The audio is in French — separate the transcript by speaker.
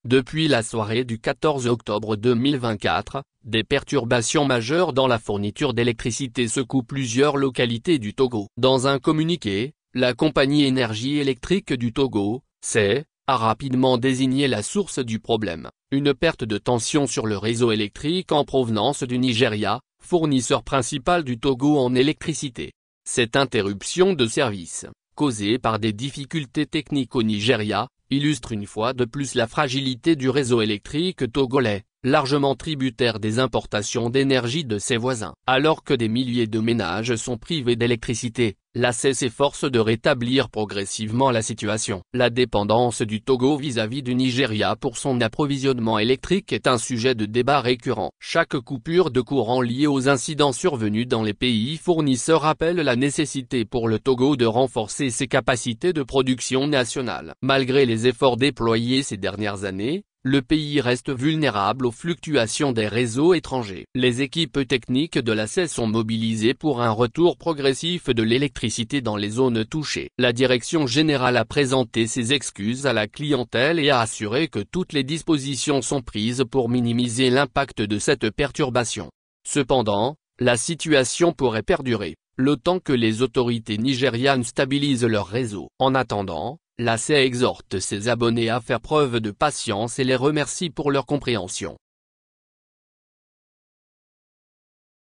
Speaker 1: Depuis la soirée du 14 octobre 2024, des perturbations majeures dans la fourniture d'électricité secouent plusieurs localités du Togo. Dans un communiqué, la compagnie Énergie électrique du Togo, CEE, a rapidement désigné la source du problème, une perte de tension sur le réseau électrique en provenance du Nigeria, fournisseur principal du Togo en électricité. Cette interruption de service, causée par des difficultés techniques au Nigeria, illustre une fois de plus la fragilité du réseau électrique togolais, largement tributaire des importations d'énergie de ses voisins. Alors que des milliers de ménages sont privés d'électricité, la CEE s'efforce de rétablir progressivement la situation. La dépendance du Togo vis-à-vis du Nigeria pour son approvisionnement électrique est un sujet de débat récurrent. Chaque coupure de courant liée aux incidents survenus dans les pays fournisseurs rappelle la nécessité pour le Togo de renforcer ses capacités de production nationale. Malgré les efforts déployés ces dernières années, le pays reste vulnérable aux fluctuations des réseaux étrangers. Les équipes techniques de la CEE sont mobilisées pour un retour progressif de l'électricité dans les zones touchées. La direction générale a présenté ses excuses à la clientèle et a assuré que toutes les dispositions sont prises pour minimiser l'impact de cette perturbation. Cependant, la situation pourrait perdurer, le temps que les autorités nigérianes stabilisent leur réseau. En attendant, la CEE exhorte ses abonnés à faire preuve de patience et les remercie pour leur compréhension.